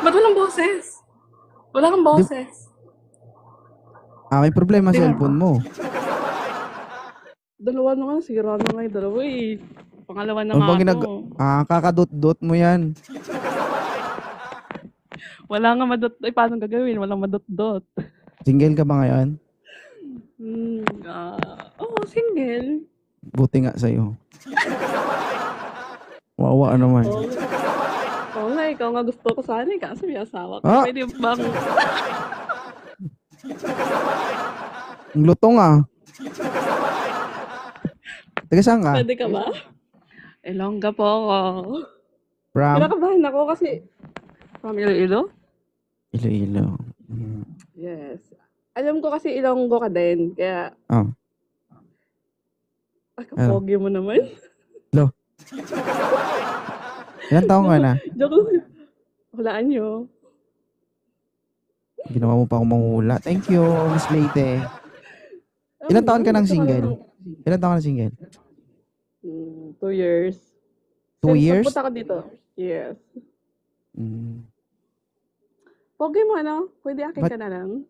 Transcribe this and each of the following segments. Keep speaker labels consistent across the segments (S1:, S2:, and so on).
S1: Ba't walang boses? Wala kang boses.
S2: May problema sa cellphone mo.
S1: Dalawa na nga, sira na nga yung dalawa eh. Pangalawa na
S2: Ano
S1: nga
S2: bang
S1: ako.
S2: kakadot-dot mo yan.
S1: Wala nga madot. Ay, paano gagawin? Walang madot-dot.
S2: Single ka ba ngayon?
S1: Single.
S2: Buti nga sa'yo. Wawa naman.
S1: Oo nga, ikaw nga gusto ko sana. Kaso may asawa ko.
S2: Ah!
S1: Pwede bang...
S2: Ang lutong Taga saan ka?
S1: Pwede ka ba? Ilongga po ako.
S2: From?
S1: Kinakabahan ako kasi... From Iloilo?
S2: Iloilo.
S1: Yes. Alam ko kasi Ilonggo ka din. Kaya... Kapogi mo naman.
S2: Lo. Ilan taong ka na?
S1: Joke. Hulaan nyo.
S2: Ginawa mo pa akong manghula. Thank you, Miss Leyte. Ilan taon ka ng single? Ilan taon ka ng single?
S1: 2 years.
S2: 2 years?
S1: Since ka dito. Yes. Pogi mo Pwede akin ka na lang.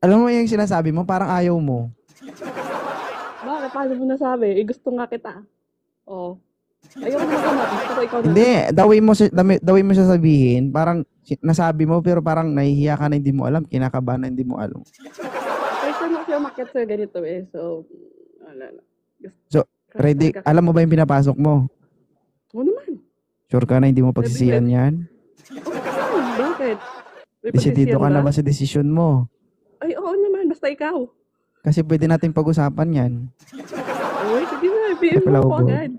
S2: Alam mo yung sinasabi mo, parang ayaw mo.
S1: Bakit? Paano mo nasabi? Gusto nga kita. Ayoko na maghanap. Gusto ko ikaw na.
S2: Hindi, dawin mo siya sabihin, parang nasabi mo pero parang nahihiya ka na hindi mo alam, kinakabahan na hindi mo alam.
S1: First time kasi umakyat sa ganito So, wala na.
S2: So, ready? Alam mo ba yung pinapasok mo?
S1: Oo naman.
S2: Sure ka na hindi mo pagsisiyan yan?
S1: Bakit?
S2: Desidido ka na ba sa desisyon mo?
S1: Ay, oo naman. Basta ikaw.
S2: Kasi pwede natin pag-usapan yan.
S1: Sige na. PM mo ako agad.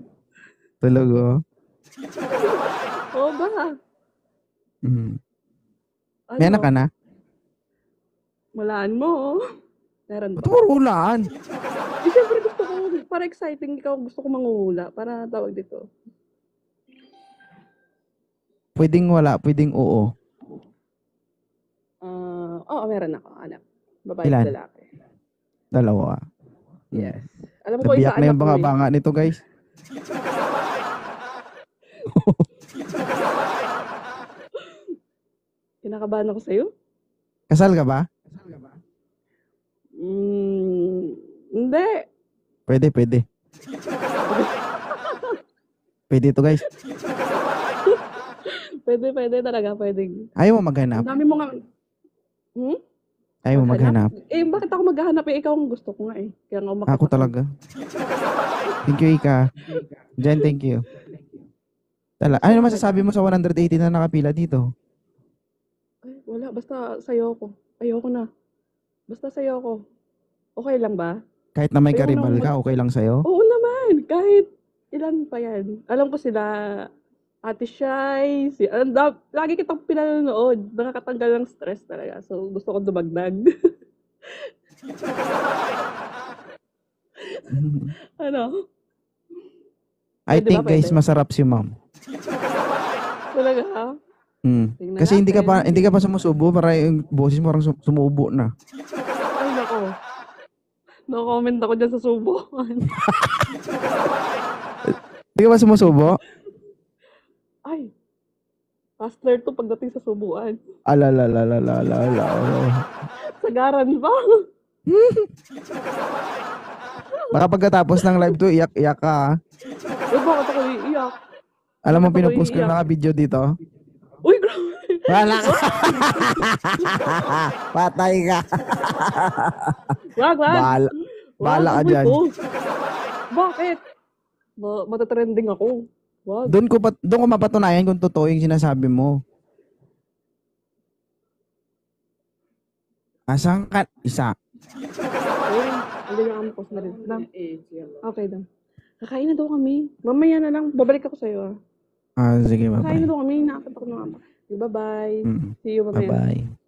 S2: Tulog
S1: Oo ba?
S2: May anak ka na?
S1: Walaan mo. Meron ba?
S2: Ba't mo hulaan?
S1: Siyempre gusto ko, para exciting ikaw, gusto ko manguhula. Para tawag dito.
S2: Pwedeng wala, pwedeng oo.
S1: Meron ako, anak. Babae
S2: Ilan?
S1: lalaki.
S2: Dalawa.
S1: Yes. Alam ko
S2: Nabiyak na yung banga-banga nito, guys.
S1: Kinakabahan ako sa'yo?
S2: Kasal ka ba?
S1: Hindi.
S2: Pwede. Pwede ito, guys.
S1: Pwede talaga, pwede.
S2: Ayaw mo maghanap?
S1: Ang dami mo nga...
S2: Ayaw mo maghanap?
S1: Bakit ako maghahanap? Ikaw ang gusto ko nga Kaya nga umakit
S2: Ako talaga. Thank you, Ika. Jen, thank you. Ano naman sasabi mo sa 180 na nakapila dito?
S1: Ay, wala. Basta sa'yo ko. Ayoko na. Basta sa'yo ko. Okay lang ba?
S2: Kahit na may karibal ka, okay lang sa'yo?
S1: Oo naman. Kahit ilan pa yan. Alam ko sila... Ate Shai, lagi kitang pinanonood. Nakakatanggal ng stress talaga. So, gusto ko dumagdag.
S2: I think, guys, masarap si ma'am.
S1: Talaga?
S2: Kasi hindi ka pa sumusubo, para yung boses mo parang sumubo na.
S1: Ay, nako. No-comment ako dyan sa subo.
S2: Hindi ka ba sumusubo?
S1: Ay, hustler to pagdating sa subuan.
S2: Alalalalalalala.
S1: Sagaran ba?
S2: Baka pagkatapos ng live to, iyak-iyak ka.
S1: Bakit ako iiyak?
S2: Alam mo, pinupost ko yung naka-video dito?
S1: Uy, grabe.
S2: Wala ka. Patay ka.
S1: Wag.
S2: Bahala ka dyan.
S1: Bakit? Matatrending ako. Wag.
S2: Doon ko mapatunayan kung totoo yung sinasabi mo. Asan ka? Isa.
S1: Hindi na kami post na rin. Okay lang. Kakain na daw kami. Mamaya na lang. Babalik ako sa'yo.
S2: Sige, bye-bye.
S1: Kakain na daw kami. Nakakita ko na nga. Bye-bye. See you mamaya.
S2: Bye-bye.